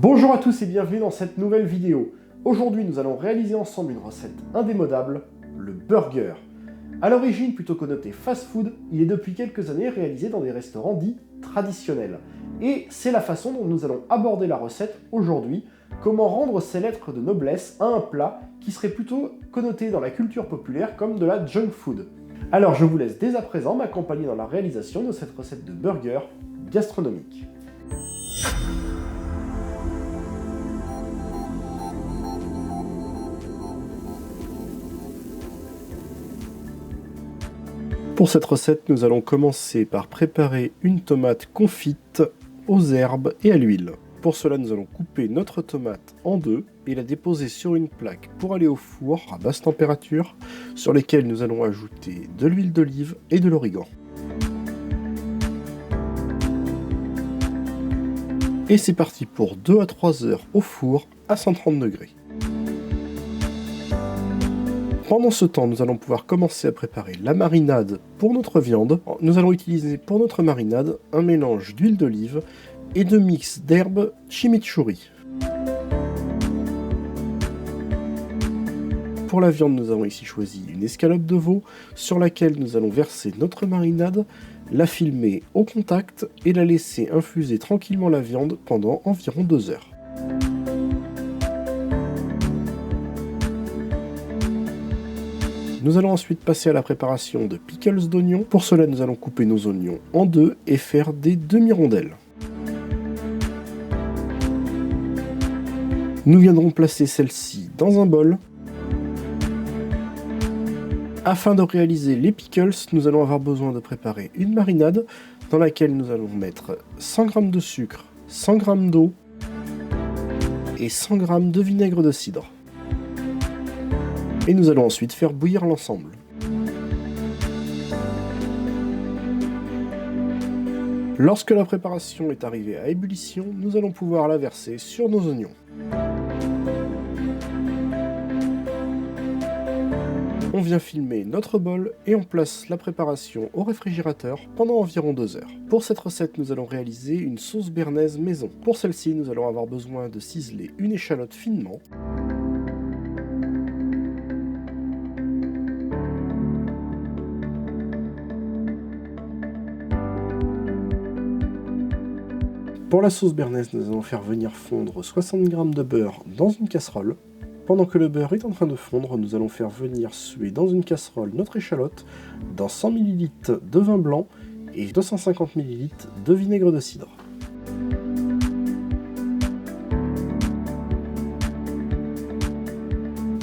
Bonjour à tous et bienvenue dans cette nouvelle vidéo. Aujourd'hui, nous allons réaliser ensemble une recette indémodable, le burger. A l'origine plutôt connoté fast-food, il est depuis quelques années réalisé dans des restaurants dits traditionnels. Et c'est la façon dont nous allons aborder la recette aujourd'hui, comment rendre ces lettres de noblesse à un plat qui serait plutôt connoté dans la culture populaire comme de la junk food. Alors je vous laisse dès à présent m'accompagner dans la réalisation de cette recette de burger gastronomique. Pour cette recette, nous allons commencer par préparer une tomate confite aux herbes et à l'huile. Pour cela, nous allons couper notre tomate en deux et la déposer sur une plaque pour aller au four à basse température, sur lesquelles nous allons ajouter de l'huile d'olive et de l'origan. Et c'est parti pour 2 à 3 heures au four à 130 degrés. Pendant ce temps, nous allons pouvoir commencer à préparer la marinade pour notre viande. Nous allons utiliser pour notre marinade un mélange d'huile d'olive et de mix d'herbes chimichurri. Pour la viande, nous avons ici choisi une escalope de veau sur laquelle nous allons verser notre marinade, la filmer au contact et la laisser infuser tranquillement la viande pendant environ 2 heures. Nous allons ensuite passer à la préparation de pickles d'oignons. Pour cela, nous allons couper nos oignons en deux et faire des demi-rondelles. Nous viendrons placer celle-ci dans un bol. Afin de réaliser les pickles, nous allons avoir besoin de préparer une marinade dans laquelle nous allons mettre 100 g de sucre, 100 g d'eau et 100 g de vinaigre de cidre. Et nous allons ensuite faire bouillir l'ensemble. Lorsque la préparation est arrivée à ébullition, nous allons pouvoir la verser sur nos oignons. On vient filmer notre bol et on place la préparation au réfrigérateur pendant environ 2 heures. Pour cette recette, nous allons réaliser une sauce béarnaise maison. Pour celle-ci, nous allons avoir besoin de ciseler une échalote finement. Pour la sauce béarnaise, nous allons faire venir fondre 60 g de beurre dans une casserole. Pendant que le beurre est en train de fondre, nous allons faire venir suer dans une casserole notre échalote, dans 100 ml de vin blanc et 250 ml de vinaigre de cidre.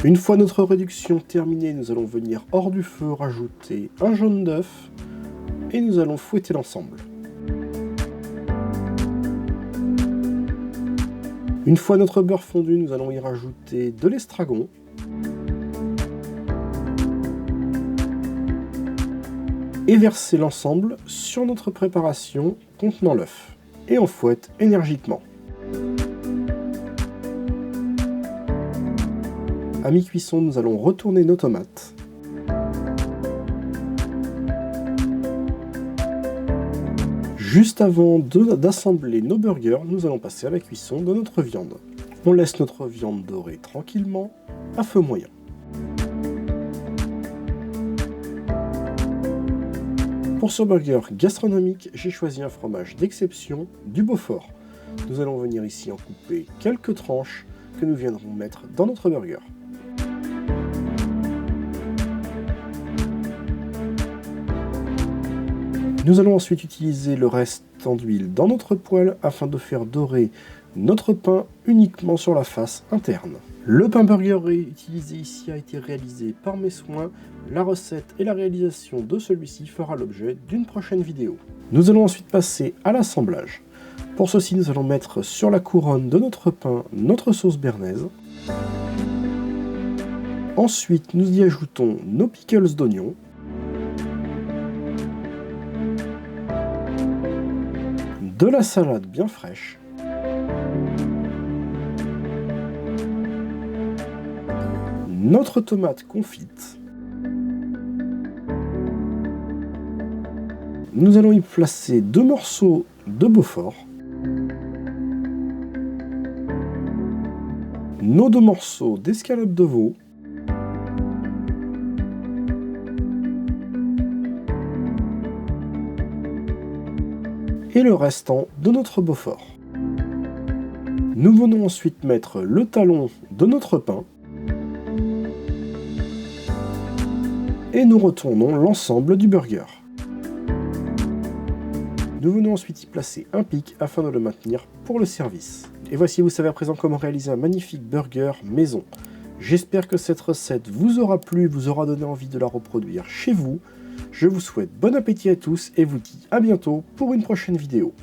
Une fois notre réduction terminée, nous allons venir hors du feu rajouter un jaune d'œuf et nous allons fouetter l'ensemble. Une fois notre beurre fondu, nous allons y rajouter de l'estragon. Et verser l'ensemble sur notre préparation contenant l'œuf. Et on fouette énergiquement. À mi-cuisson, nous allons retourner nos tomates. Juste avant d'assembler nos burgers, nous allons passer à la cuisson de notre viande. On laisse notre viande dorer tranquillement, à feu moyen. Pour ce burger gastronomique, j'ai choisi un fromage d'exception, du Beaufort. Nous allons venir ici en couper quelques tranches que nous viendrons mettre dans notre burger. Nous allons ensuite utiliser le restant d'huile dans notre poêle afin de faire dorer notre pain uniquement sur la face interne. Le pain burger utilisé ici a été réalisé par mes soins. La recette et la réalisation de celui-ci fera l'objet d'une prochaine vidéo. Nous allons ensuite passer à l'assemblage. Pour ceci, nous allons mettre sur la couronne de notre pain notre sauce béarnaise. Ensuite, nous y ajoutons nos pickles d'oignons. De la salade bien fraîche, notre tomate confite, nous allons y placer 2 morceaux de Beaufort, nos 2 morceaux d'escalope de veau, et le restant de notre Beaufort. Nous venons ensuite mettre le talon de notre pain et nous retournons l'ensemble du burger. Nous venons ensuite y placer un pic afin de le maintenir pour le service. Et voici, vous savez à présent comment réaliser un magnifique burger maison. J'espère que cette recette vous aura plu, vous aura donné envie de la reproduire chez vous. Je vous souhaite bon appétit à tous et vous dis à bientôt pour une prochaine vidéo.